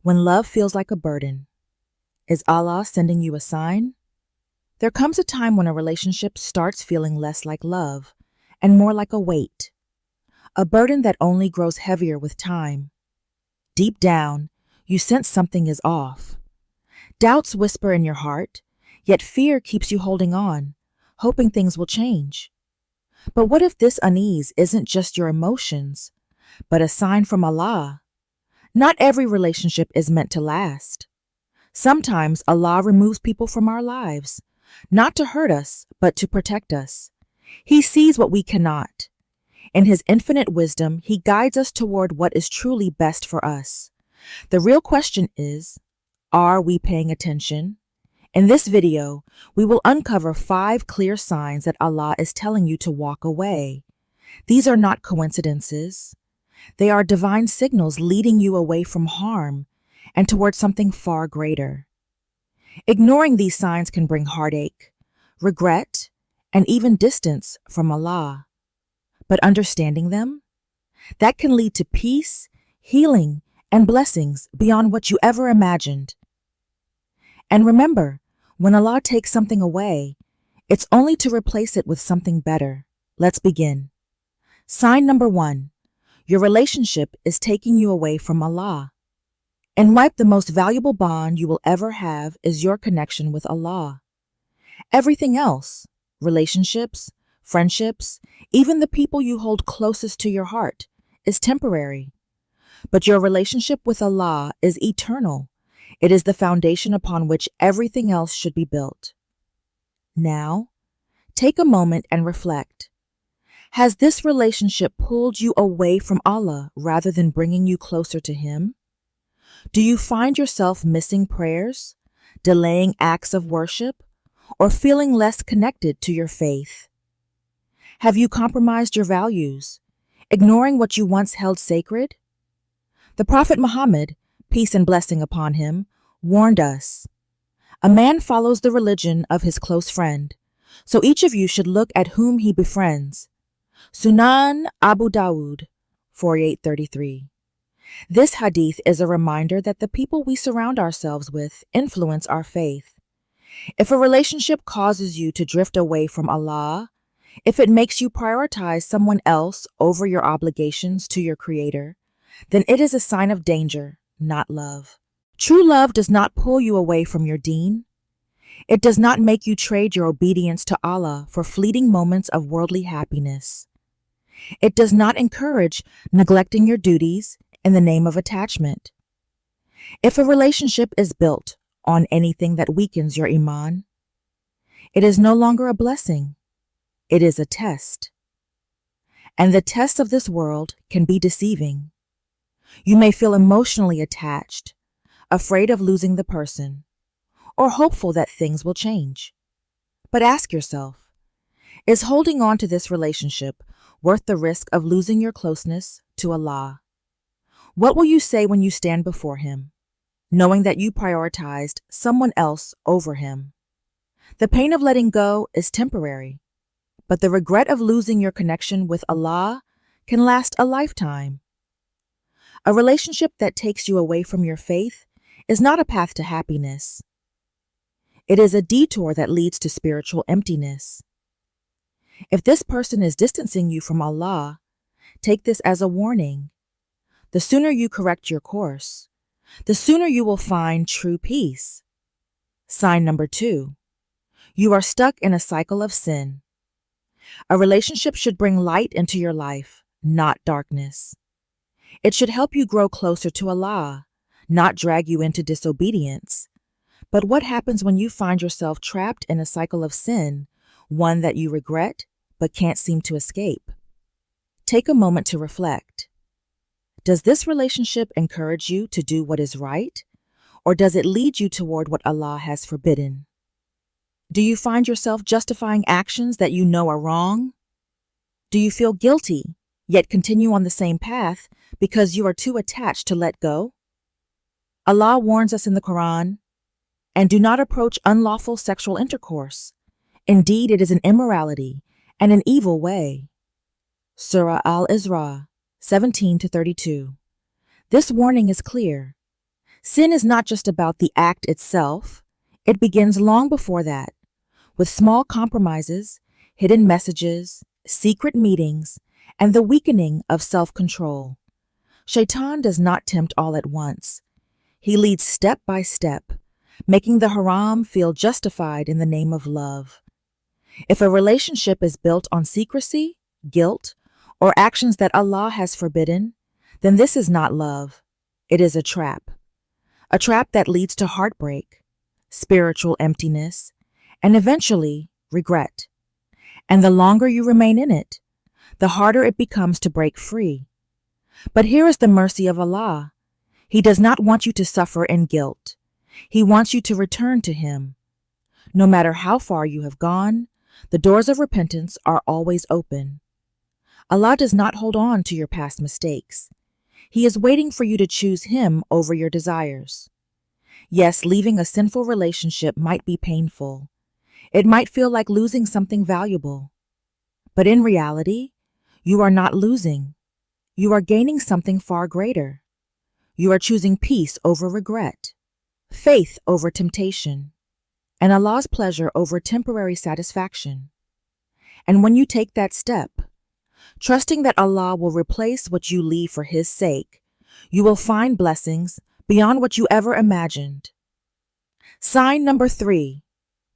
When love feels like a burden, is Allah sending you a sign? There comes a time when a relationship starts feeling less like love and more like a weight, a burden that only grows heavier with time. Deep down, you sense something is off. Doubts whisper in your heart, yet fear keeps you holding on, hoping things will change. But what if this unease isn't just your emotions, but a sign from Allah? Not every relationship is meant to last. Sometimes Allah removes people from our lives, not to hurt us, but to protect us. He sees what we cannot. In His infinite wisdom, He guides us toward what is truly best for us. The real question is, are we paying attention? In this video, we will uncover 5 clear signs that Allah is telling you to walk away. These are not coincidences. They are divine signals leading you away from harm and towards something far greater. Ignoring these signs can bring heartache, regret, and even distance from Allah. But understanding them, that can lead to peace, healing, and blessings beyond what you ever imagined. And remember, when Allah takes something away, it's only to replace it with something better. Let's begin. Sign number 1. Your relationship is taking you away from Allah. In life, the most valuable bond you will ever have is your connection with Allah. Everything else, relationships, friendships, even the people you hold closest to your heart, is temporary. But your relationship with Allah is eternal. It is the foundation upon which everything else should be built. Now, take a moment and reflect. Has this relationship pulled you away from Allah rather than bringing you closer to Him? Do you find yourself missing prayers, delaying acts of worship, or feeling less connected to your faith? Have you compromised your values, ignoring what you once held sacred? The Prophet Muhammad, peace and blessing upon him, warned us, "A man follows the religion of his close friend, so each of you should look at whom he befriends." Sunan Abu Dawud, 4833. This hadith is a reminder that the people we surround ourselves with influence our faith. If a relationship causes you to drift away from Allah, if it makes you prioritize someone else over your obligations to your Creator, then it is a sign of danger, not love. True love does not pull you away from your deen. It does not make you trade your obedience to Allah for fleeting moments of worldly happiness. It does not encourage neglecting your duties in the name of attachment. If a relationship is built on anything that weakens your iman, it is no longer a blessing. It is a test. And the tests of this world can be deceiving. You may feel emotionally attached, afraid of losing the person, or hopeful that things will change. But ask yourself, is holding on to this relationship worth the risk of losing your closeness to Allah? What will you say when you stand before Him, knowing that you prioritized someone else over Him? The pain of letting go is temporary, but the regret of losing your connection with Allah can last a lifetime. A relationship that takes you away from your faith is not a path to happiness. It is a detour that leads to spiritual emptiness. If this person is distancing you from Allah, take this as a warning. The sooner you correct your course, the sooner you will find true peace. Sign number 2. You are stuck in a cycle of sin. A relationship should bring light into your life, not darkness. It should help you grow closer to Allah, not drag you into disobedience. But what happens when you find yourself trapped in a cycle of sin, one that you regret but can't seem to escape? Take a moment to reflect. Does this relationship encourage you to do what is right, or does it lead you toward what Allah has forbidden? Do you find yourself justifying actions that you know are wrong? Do you feel guilty, yet continue on the same path because you are too attached to let go? Allah warns us in the Quran, "And do not approach unlawful sexual intercourse. Indeed, it is an immorality and an evil way." Surah Al-Isra, 17-32. This warning is clear. Sin is not just about the act itself, it begins long before that, with small compromises, hidden messages, secret meetings, and the weakening of self-control. Shaitan does not tempt all at once. He leads step by step, making the haram feel justified in the name of love. If a relationship is built on secrecy, guilt, or actions that Allah has forbidden, then this is not love. It is a trap. A trap that leads to heartbreak, spiritual emptiness, and eventually regret. And the longer you remain in it, the harder it becomes to break free. But here is the mercy of Allah. He does not want you to suffer in guilt. He wants you to return to Him. No matter how far you have gone, the doors of repentance are always open. Allah does not hold on to your past mistakes. He is waiting for you to choose Him over your desires. Yes, leaving a sinful relationship might be painful. It might feel like losing something valuable. But in reality, you are not losing. You are gaining something far greater. You are choosing peace over regret, faith over temptation, and Allah's pleasure over temporary satisfaction. And when you take that step, trusting that Allah will replace what you leave for His sake, you will find blessings beyond what you ever imagined. Sign number 3.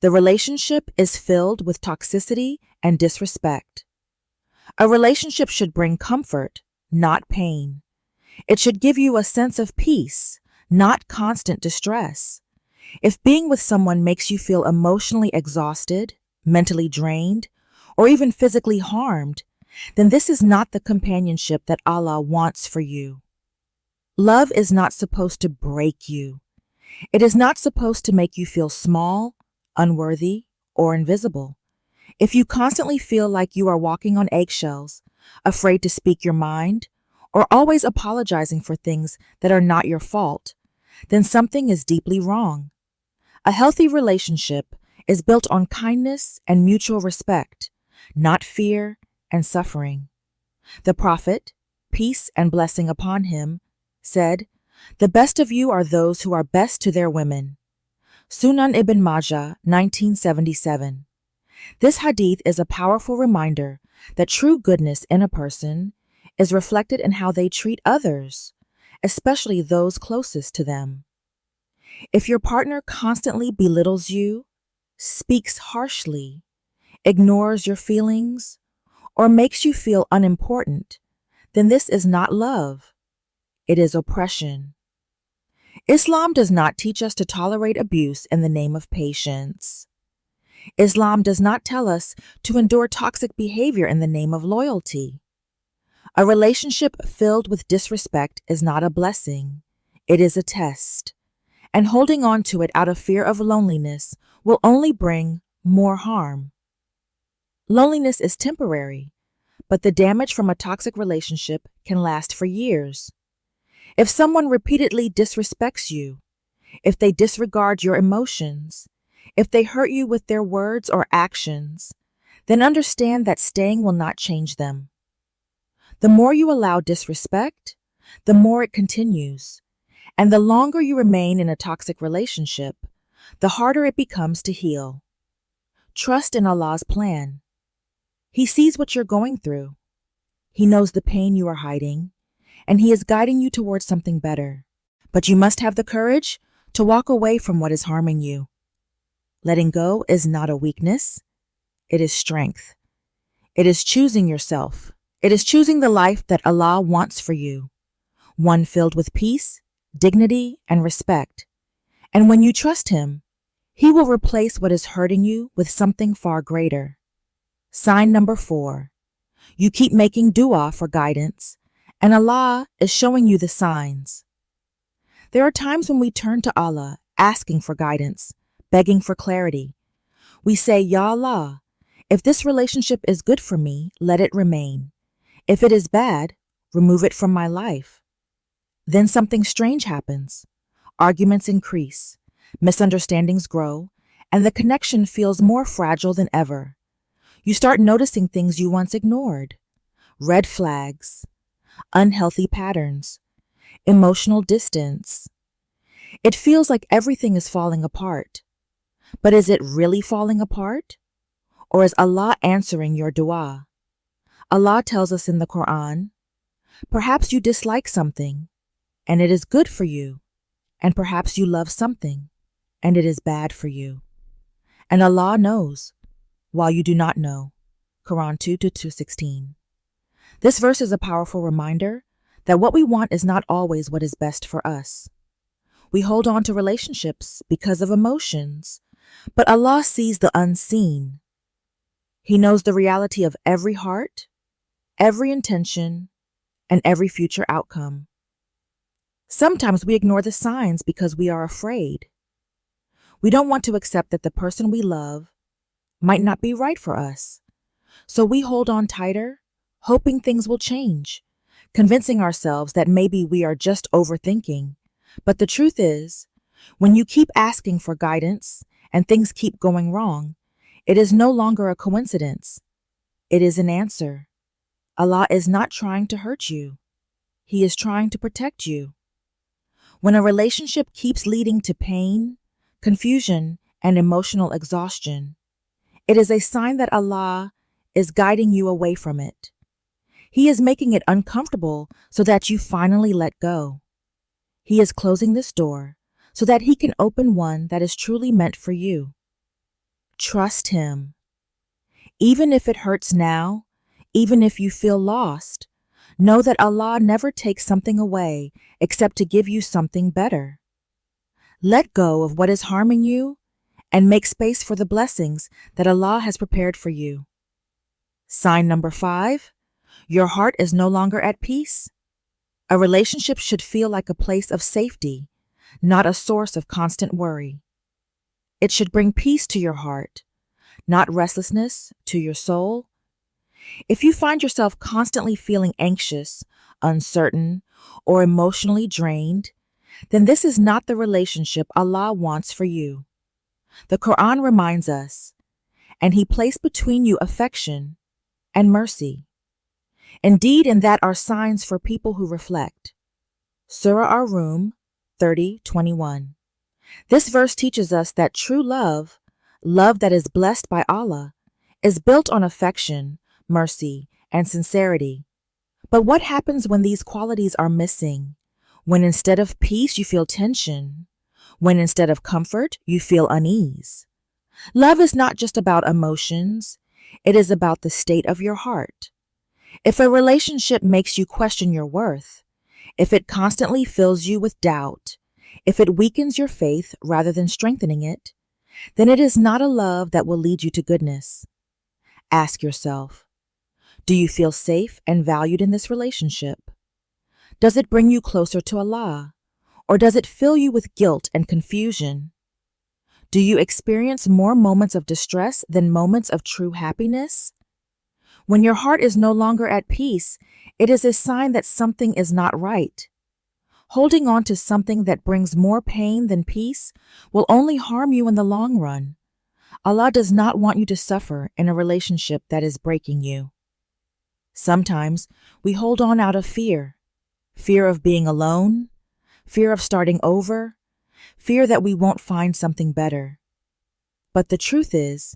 The relationship is filled with toxicity and disrespect. A relationship should bring comfort, not pain. It should give you a sense of peace, not constant distress. If being with someone makes you feel emotionally exhausted, mentally drained, or even physically harmed, then this is not the companionship that Allah wants for you. Love is not supposed to break you. It is not supposed to make you feel small, unworthy, or invisible. If you constantly feel like you are walking on eggshells, afraid to speak your mind, or always apologizing for things that are not your fault, then something is deeply wrong. A healthy relationship is built on kindness and mutual respect, not fear and suffering. The Prophet, peace and blessing upon him, said, "The best of you are those who are best to their women." Sunan Ibn Majah, 1977. This hadith is a powerful reminder that true goodness in a person is reflected in how they treat others, especially those closest to them. If your partner constantly belittles you, speaks harshly, ignores your feelings, or makes you feel unimportant, then this is not love. It is oppression. Islam does not teach us to tolerate abuse in the name of patience. Islam does not tell us to endure toxic behavior in the name of loyalty. A relationship filled with disrespect is not a blessing. It is a test. And holding on to it out of fear of loneliness will only bring more harm. Loneliness is temporary, but the damage from a toxic relationship can last for years. If someone repeatedly disrespects you, if they disregard your emotions, if they hurt you with their words or actions, then understand that staying will not change them. The more you allow disrespect, the more it continues, and the longer you remain in a toxic relationship, the harder it becomes to heal. Trust in Allah's plan. He sees what you're going through. He knows the pain you are hiding, and He is guiding you towards something better. But you must have the courage to walk away from what is harming you. Letting go is not a weakness. It is strength. It is choosing yourself. It is choosing the life that Allah wants for you, one filled with peace, dignity, and respect. And when you trust Him, He will replace what is hurting you with something far greater. Sign number 4. You keep making dua for guidance, and Allah is showing you the signs. There are times when we turn to Allah, asking for guidance, begging for clarity. We say, "Ya Allah, if this relationship is good for me, let it remain. If it is bad, remove it from my life." Then something strange happens. Arguments increase, misunderstandings grow, and the connection feels more fragile than ever. You start noticing things you once ignored. Red flags, unhealthy patterns, emotional distance. It feels like everything is falling apart. But is it really falling apart? Or is Allah answering your dua? Allah tells us in the Quran, perhaps you dislike something, and it is good for you, and perhaps you love something, and it is bad for you. And Allah knows, while you do not know. Quran 2-216. This verse is a powerful reminder that what we want is not always what is best for us. We hold on to relationships because of emotions, but Allah sees the unseen. He knows the reality of every heart, every intention, and every future outcome. Sometimes we ignore the signs because we are afraid. We don't want to accept that the person we love might not be right for us. So we hold on tighter, hoping things will change, convincing ourselves that maybe we are just overthinking. But the truth is, when you keep asking for guidance and things keep going wrong, it is no longer a coincidence. It is an answer. Allah is not trying to hurt you. He is trying to protect you. When a relationship keeps leading to pain, confusion, and emotional exhaustion, it is a sign that Allah is guiding you away from it. He is making it uncomfortable so that you finally let go. He is closing this door so that He can open one that is truly meant for you. Trust Him. Even if it hurts now, even if you feel lost, know that Allah never takes something away except to give you something better. Let go of what is harming you and make space for the blessings that Allah has prepared for you. Sign number 5, your heart is no longer at peace. A relationship should feel like a place of safety, not a source of constant worry. It should bring peace to your heart, not restlessness to your soul. If you find yourself constantly feeling anxious, uncertain, or emotionally drained, then this is not the relationship Allah wants for you. The Quran reminds us, and He placed between you affection and mercy. Indeed, in that are signs for people who reflect. Surah Ar-Rum 30:21. This verse teaches us that true love, love that is blessed by Allah, is built on affection, mercy, and sincerity. But what happens when these qualities are missing? When instead of peace you feel tension? When instead of comfort you feel unease? Love is not just about emotions, it is about the state of your heart. If a relationship makes you question your worth, if it constantly fills you with doubt, if it weakens your faith rather than strengthening it, then it is not a love that will lead you to goodness. Ask yourself, do you feel safe and valued in this relationship? Does it bring you closer to Allah, or does it fill you with guilt and confusion? Do you experience more moments of distress than moments of true happiness? When your heart is no longer at peace, it is a sign that something is not right. Holding on to something that brings more pain than peace will only harm you in the long run. Allah does not want you to suffer in a relationship that is breaking you. Sometimes we hold on out of fear of being alone, fear of starting over, fear that we won't find something better. But the truth is,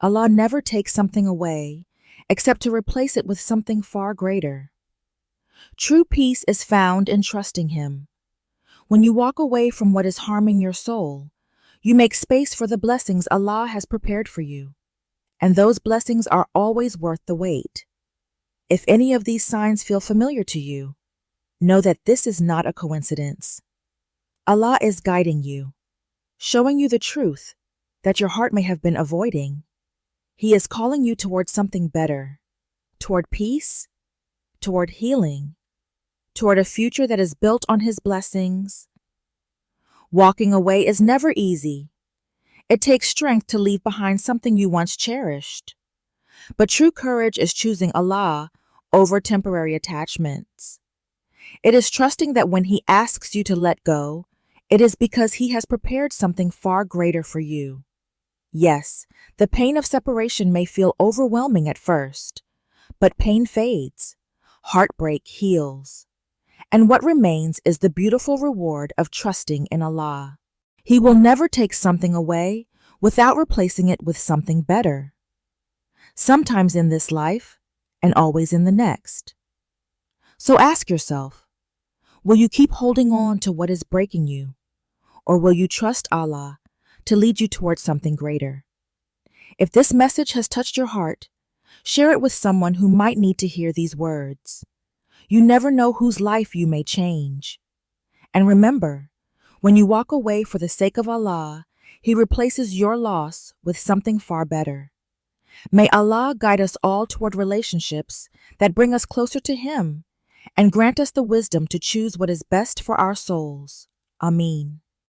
Allah never takes something away except to replace it with something far greater. True peace is found in trusting Him. When you walk away from what is harming your soul, you make space for the blessings Allah has prepared for you, and those blessings are always worth the wait. If any of these signs feel familiar to you, know that this is not a coincidence. Allah is guiding you, showing you the truth that your heart may have been avoiding. He is calling you toward something better, toward peace, toward healing, toward a future that is built on His blessings. Walking away is never easy. It takes strength to leave behind something you once cherished. But true courage is choosing Allah over temporary attachments. It is trusting that when He asks you to let go, it is because He has prepared something far greater for you. Yes, the pain of separation may feel overwhelming at first, but pain fades, heartbreak heals, And what remains is the beautiful reward of trusting in Allah. He will never take something away without replacing it with something better. Sometimes in this life, and always in the next. So ask yourself, will you keep holding on to what is breaking you, or will you trust Allah to lead you towards something greater? If this message has touched your heart, share it with someone who might need to hear these words. You never know whose life you may change. And remember, when you walk away for the sake of Allah, He replaces your loss with something far better. May Allah guide us all toward relationships that bring us closer to Him and grant us the wisdom to choose what is best for our souls. Ameen.